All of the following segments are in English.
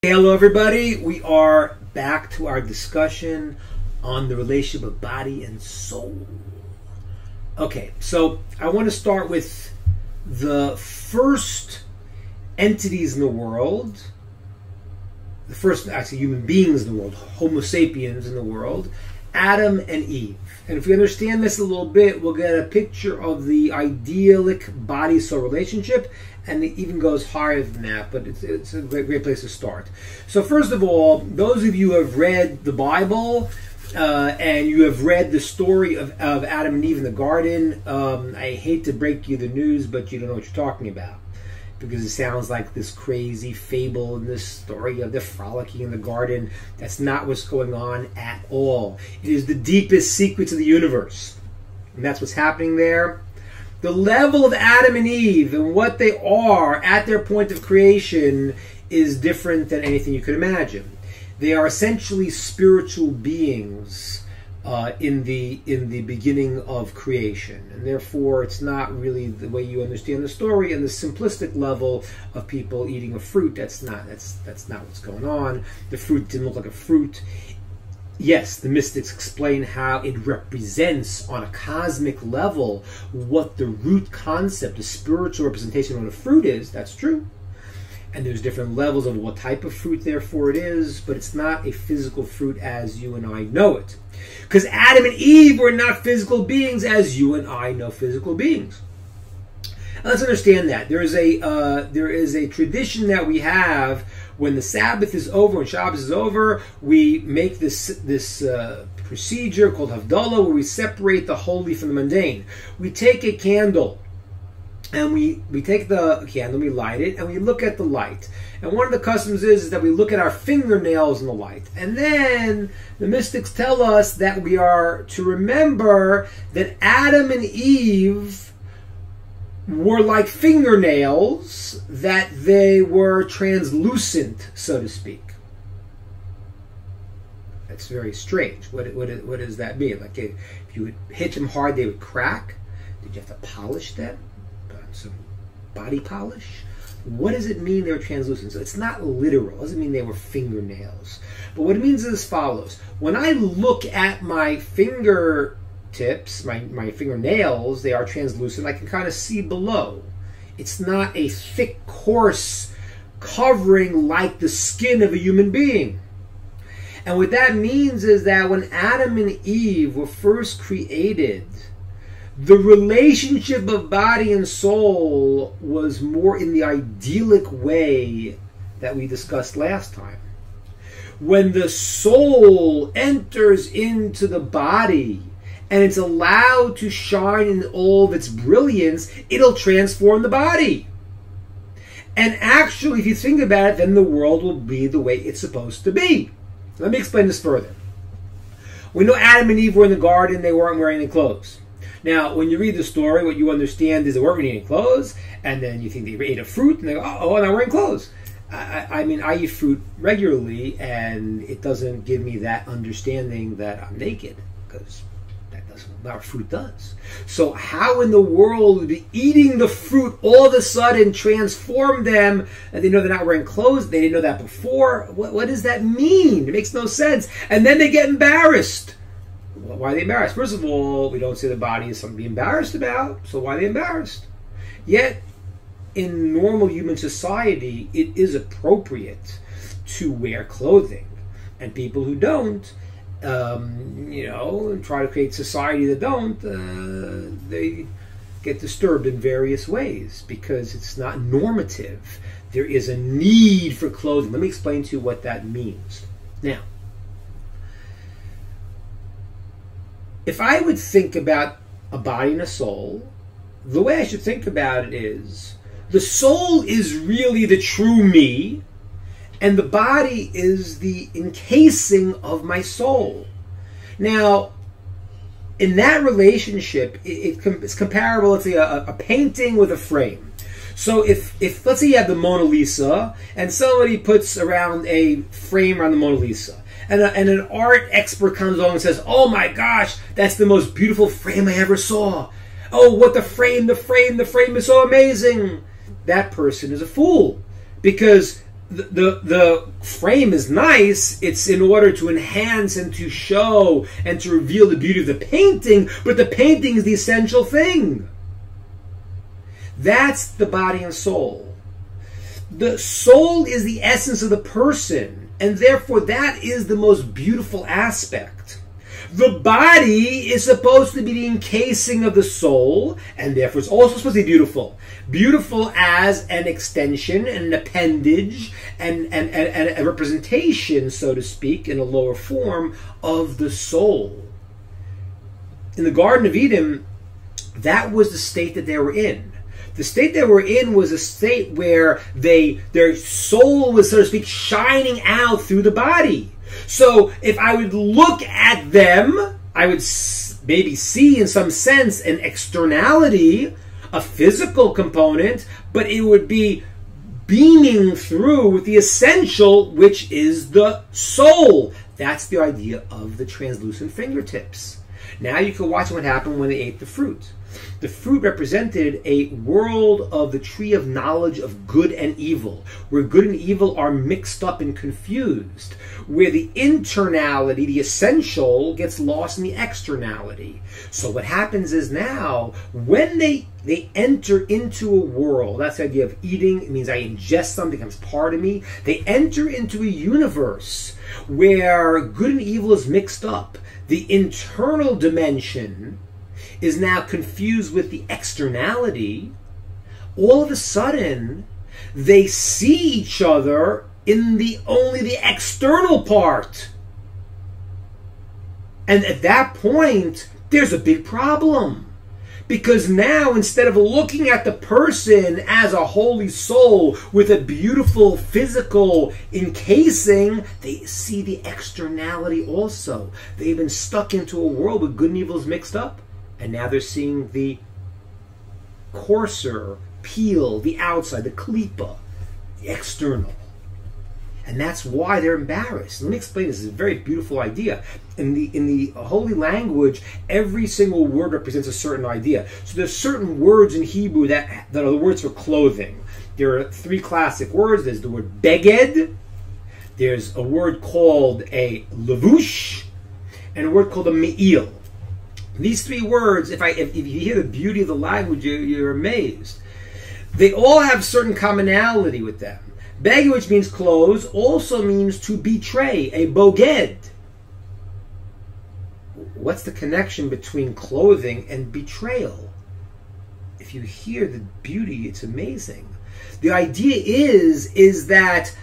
Hello everybody, we are back to our discussion on the relationship of body and soul. Okay, so I want to start with the first entities in the world, the first actually human beings in the world, Homo sapiens in the world, Adam and Eve. And if we understand this a little bit, we'll get a picture of the idyllic body-soul relationship, and it even goes higher than that, but it's a great place to start. So first of all, those of you who have read the Bible, and you have read the story of Adam and Eve in the garden, I hate to break you the news, but you don't know what you're talking about. Because it sounds like this crazy fable in this story of the frolicking in the garden. That's not what's going on at all. It is the deepest secrets of the universe. And that's what's happening there. The level of Adam and Eve and what they are at their point of creation is different than anything you could imagine. They are essentially spiritual beings in the beginning of creation, and therefore it's not really the way you understand the story and the simplistic level of people eating a fruit. That's not what's going on. The fruit didn't look like a fruit. Yes, the mystics explain how it represents on a cosmic level what the root concept, the spiritual representation of what a fruit is. That's true. And there's different levels of what type of fruit, therefore, it is, but it's not a physical fruit as you and I know it. Because Adam and Eve were not physical beings as you and I know physical beings. Now, let's understand that. There is a tradition that we have when the Sabbath is over, when Shabbos is over, we make this procedure called Havdalah, where we separate the holy from the mundane. We take a candle, and we take the candle, we light it, and we look at the light. And one of the customs is that we look at our fingernails in the light. And then the mystics tell us that we are to remember that Adam and Eve were like fingernails, that they were translucent, so to speak. That's very strange. What does that mean? Like if you would hit them hard, they would crack? Did you have to polish them? Some body polish? What does it mean they were translucent? So it's not literal. It doesn't mean they were fingernails. But what it means is as follows. When I look at my fingertips, my fingernails, they are translucent. I can kind of see below. It's not a thick, coarse covering like the skin of a human being. And what that means is that when Adam and Eve were first created, the relationship of body and soul was more in the idyllic way that we discussed last time. When the soul enters into the body and it's allowed to shine in all of its brilliance, it'll transform the body. And actually, if you think about it, then the world will be the way it's supposed to be. Let me explain this further. We know Adam and Eve were in the garden, they weren't wearing any clothes. Now, when you read the story, what you understand is they weren't wearing any clothes, and then you think they ate a fruit, and they go, oh, I'm not wearing clothes. I mean, I eat fruit regularly, and it doesn't give me that understanding that I'm naked, because that doesn't what our fruit does. So how in the world would be eating the fruit all of a sudden transform them, and they know they're not wearing clothes? They didn't know that before. What does that mean? It makes no sense. And then they get embarrassed. Why are they embarrassed? First of all, we don't say the body is something to be embarrassed about, so why are they embarrassed? Yet, in normal human society, it is appropriate to wear clothing. And people who don't, and try to create society that don't, they get disturbed in various ways because it's not normative. There is a need for clothing. Let me explain to you what that means. Now, if I would think about a body and a soul, the way I should think about it is, the soul is really the true me, and the body is the encasing of my soul. Now, in that relationship, it's comparable, let's say, a painting with a frame. So if let's say you have the Mona Lisa, and somebody puts around a frame around the Mona Lisa, and an art expert comes along and says, oh my gosh, that's the most beautiful frame I ever saw. Oh, what the frame is so amazing. That person is a fool. Because the frame is nice. It's in order to enhance and to show and to reveal the beauty of the painting, but the painting is the essential thing. That's the body and soul. The soul is the essence of the person, and therefore that is the most beautiful aspect. The body is supposed to be the encasing of the soul, and therefore it's also supposed to be beautiful. Beautiful as an extension and an appendage and a representation, so to speak, in a lower form of the soul. In the Garden of Eden, that was the state that they were in. The state they were in was a state where their soul was, so to speak, shining out through the body. So if I would look at them, I would maybe see in some sense an externality, a physical component, but it would be beaming through with the essential, which is the soul. That's the idea of the translucent fingertips. Now you can watch what happened when they ate the fruit. The fruit represented a world of the tree of knowledge of good and evil, where good and evil are mixed up and confused, where the internality, the essential, gets lost in the externality. So what happens is now, when they enter into a world, that's the idea of eating, it means I ingest something, becomes part of me. They enter into a universe where good and evil is mixed up. The internal dimension is now confused with the externality. All of a sudden, they see each other in only the external part. And at that point, there's a big problem. Because now, instead of looking at the person as a holy soul with a beautiful physical encasing, they see the externality also. They've been stuck into a world where good and evil is mixed up. And now they're seeing the coarser peel, the outside, the klipa, the external. And that's why they're embarrassed. Let me explain this. It's a very beautiful idea. In the holy language, every single word represents a certain idea. So there's certain words in Hebrew that are the words for clothing. There are three classic words. There's the word beged. There's a word called a levush, and a word called a me'il. These three words, if you hear the beauty of the language, you're amazed. They all have certain commonality with them. Beged, which means clothes, also means to betray, a boged. What's the connection between clothing and betrayal? If you hear the beauty, it's amazing. The idea is that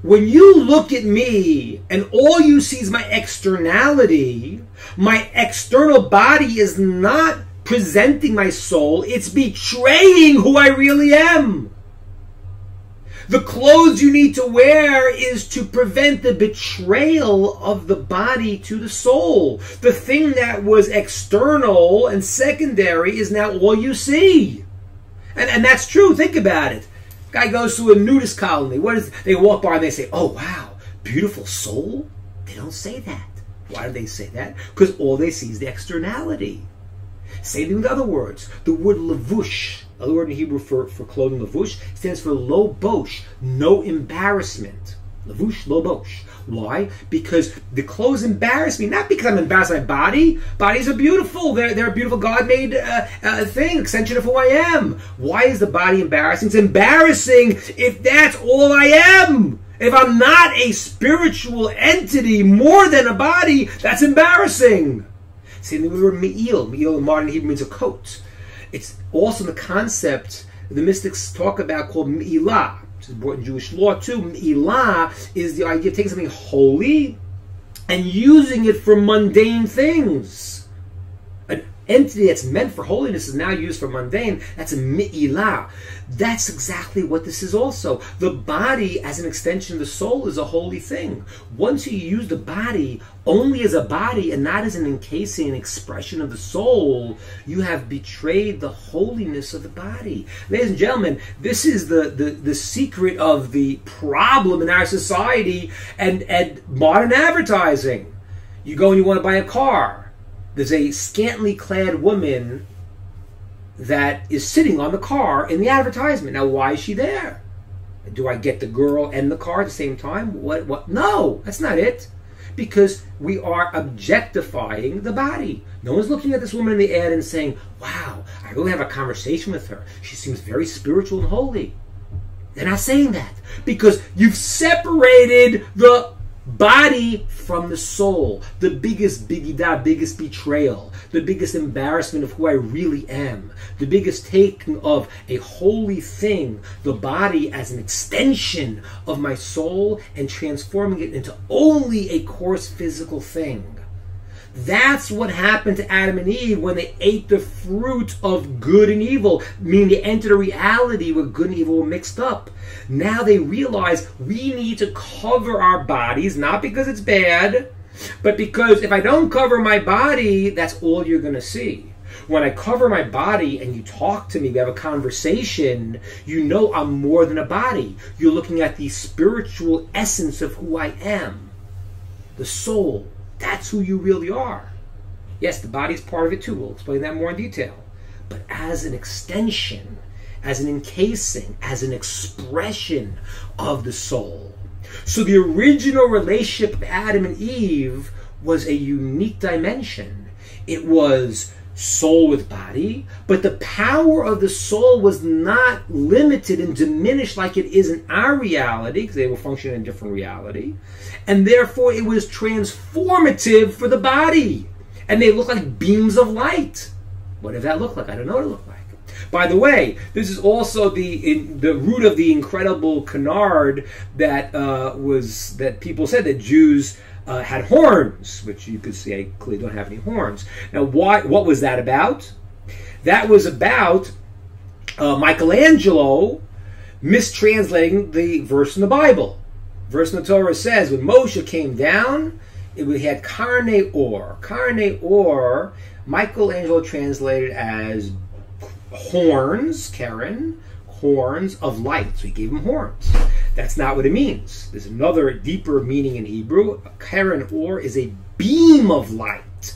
when you look at me and all you see is my externality, my external body is not presenting my soul, it's betraying who I really am. The clothes you need to wear is to prevent the betrayal of the body to the soul. The thing that was external and secondary is now all you see. And that's true. Think about it. Guy goes to a nudist colony. They walk by and they say, "Oh, wow, beautiful soul." They don't say that. Why do they say that? Because all they see is the externality. Same thing with other words. The word levush, another word in Hebrew for clothing, levush, stands for lo bosh, no embarrassment. Levush, lo bosh. Why? Because the clothes embarrass me, not because I'm embarrassed by my body. Bodies are beautiful. They're a beautiful God-made thing, extension of who I am. Why is the body embarrassing? It's embarrassing if that's all I am. If I'm not a spiritual entity more than a body, that's embarrassing. Same thing with the word me'il. Me'il in modern Hebrew means a coat. It's also the concept the mystics talk about called me'ilah. Which is brought in Jewish law too. Me'ilah is the idea of taking something holy and using it for mundane things. An entity that's meant for holiness is now used for mundane. That's a me'ilah. That's exactly what this is also. The body as an extension of the soul is a holy thing. Once you use the body only as a body and not as an encasing, an expression of the soul, you have betrayed the holiness of the body. Ladies and gentlemen, this is the secret of the problem in our society and modern advertising. You go and you want to buy a car. There's a scantily clad woman that is sitting on the car in the advertisement. Now, why is she there? Do I get the girl and the car at the same time? What? No, that's not it. Because we are objectifying the body. No one's looking at this woman in the ad and saying, wow, I really have a conversation with her. She seems very spiritual and holy. They're not saying that. Because you've separated the body from the soul. The biggest biggest betrayal. The biggest embarrassment of who I really am. The biggest taking of a holy thing, the body as an extension of my soul, and transforming it into only a coarse physical thing. That's what happened to Adam and Eve when they ate the fruit of good and evil, meaning they entered a reality where good and evil were mixed up. Now they realize we need to cover our bodies, not because it's bad, but because if I don't cover my body, that's all you're going to see. When I cover my body and you talk to me, we have a conversation, you know I'm more than a body. You're looking at the spiritual essence of who I am. The soul. That's who you really are. Yes, the body's part of it too. We'll explain that more in detail. But as an extension, as an encasing, as an expression of the soul. So the original relationship of Adam and Eve was a unique dimension. It was soul with body, but the power of the soul was not limited and diminished like it is in our reality, because they will function in a different reality, and therefore it was transformative for the body, and they look like beams of light. What did that look like? I don't know what it looked like. By the way, this is also the root of the incredible canard that that people said that Jews had horns, which you could see I clearly don't have any horns. Now, what was that about? That was about Michelangelo mistranslating the verse in the Bible. Verse in the Torah says, when Moshe came down, we had carne or. Carne or, Michelangelo translated as horns, Karen, horns of light. So he gave him horns. That's not what it means. There's another deeper meaning in Hebrew. Karen or is a beam of light.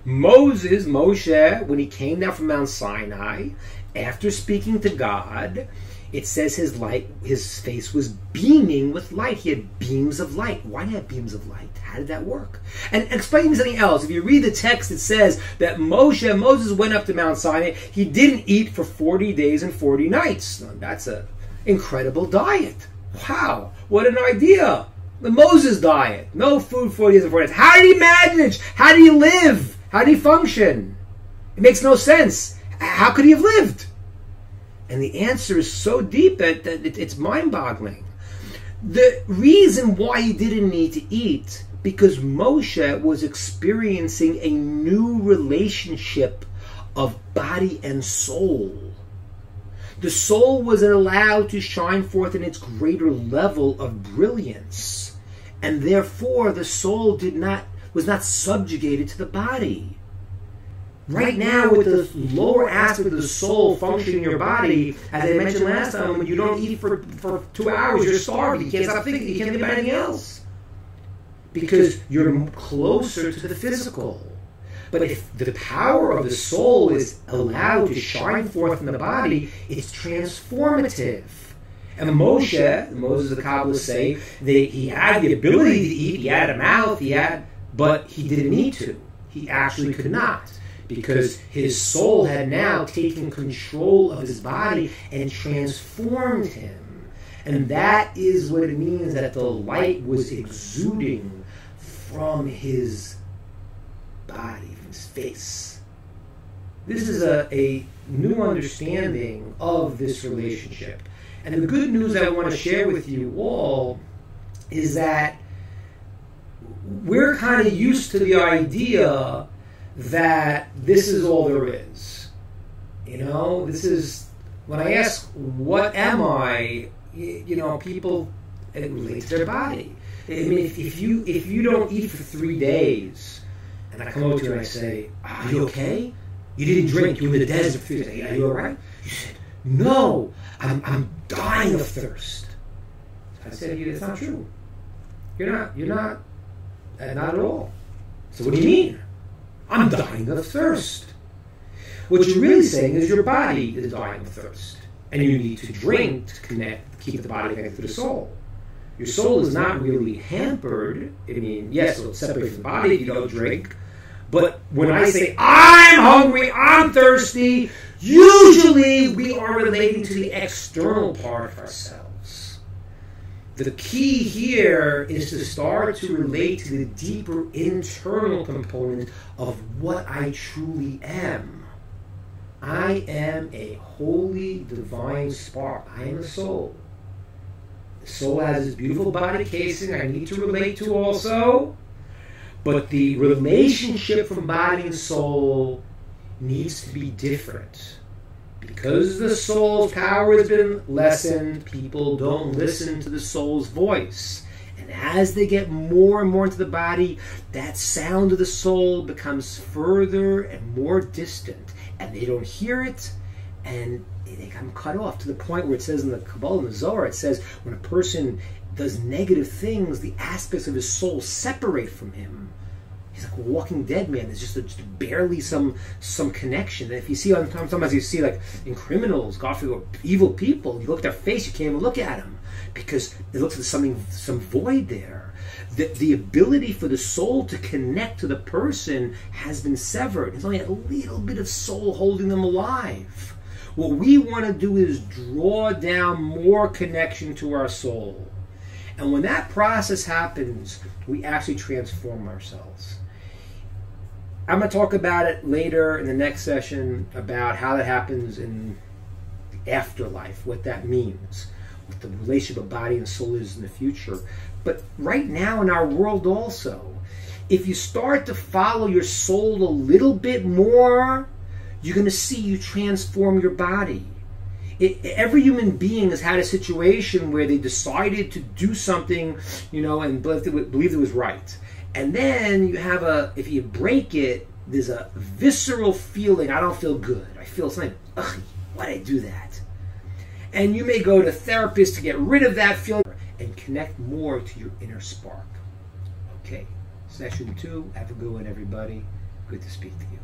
Moshe, when he came down from Mount Sinai, after speaking to God, it says his face was beaming with light. He had beams of light. Why did he have beams of light? How did that work? And explain me something else. If you read the text, it says that Moses went up to Mount Sinai. He didn't eat for 40 days and 40 nights. That's an incredible diet. Wow, what an idea. The Moses diet. No food 40 days and 40 nights. How did he manage? How did he live? How did he function? It makes no sense. How could he have lived? And the answer is so deep that it's mind-boggling. The reason why he didn't need to eat, because Moshe was experiencing a new relationship of body and soul. The soul wasn't allowed to shine forth in its greater level of brilliance, and therefore the soul was not subjugated to the body. Right now, with the lower aspect of the soul functioning in your body, as I mentioned last time, when you don't eat for 2 hours, you're starved. You can't stop thinking. You can't think about anything else. Because you're closer to the physical. But if the power of the soul is allowed to shine forth in the body, it's transformative. And Moses, the Kabbalists say, that he had the ability to eat, he had a mouth, but he didn't need to. He actually could not. Because his soul had now taken control of his body and transformed him. And that is what it means that the light was exuding from his body, from his face. This is a new understanding of this relationship. And the good news I want to share with you all is that we're kind of used to the idea that this is all there is. You know, this is, when I ask, what am I, people relate to their body. I mean, if you don't eat for 3 days, and I come over to you and I say, are you okay? You didn't drink, you were in the desert for 3 days. Are you all right? You said, no, I'm dying of thirst. I said, it's not true. You're not, not at all. So what do you mean? I'm dying of thirst. What you're really saying is your body is dying of thirst. And you need to drink to connect, keep the body connected to the soul. Your soul is not really hampered. I mean, yes, it'll separate from the body if you don't drink. But when I say, I'm hungry, I'm thirsty, usually we are relating to the external part of ourselves. The key here is to start to relate to the deeper internal component of what I truly am. I am a holy, divine spark. I am a soul. The soul has this beautiful body casing I need to relate to also. But the relationship from body and soul needs to be different. Because the soul's power has been lessened, people don't listen to the soul's voice. And as they get more and more into the body, that sound of the soul becomes further and more distant. And they don't hear it, and they become cut off to the point where it says in the Kabbalah and the Zohar, it says when a person does negative things, the aspects of his soul separate from him. He's like a walking dead man. There's just barely some connection. And if you see, sometimes you see like in criminals, God forbid, evil people, you look at their face, you can't even look at them because it looks like there's some void there. The ability for the soul to connect to the person has been severed. There's only a little bit of soul holding them alive. What we want to do is draw down more connection to our soul. And when that process happens, we actually transform ourselves. I'm going to talk about it later in the next session about how that happens in the afterlife, what that means, what the relationship of body and soul is in the future. But right now in our world also, if you start to follow your soul a little bit more, you're going to see you transform your body. Every human being has had a situation where they decided to do something, and believed it was right. And then you have if you break it, there's a visceral feeling, I don't feel good. I feel something, ugh, why'd I do that? And you may go to therapists to get rid of that feeling and connect more to your inner spark. Okay, session 2. Have a good one, everybody. Good to speak to you.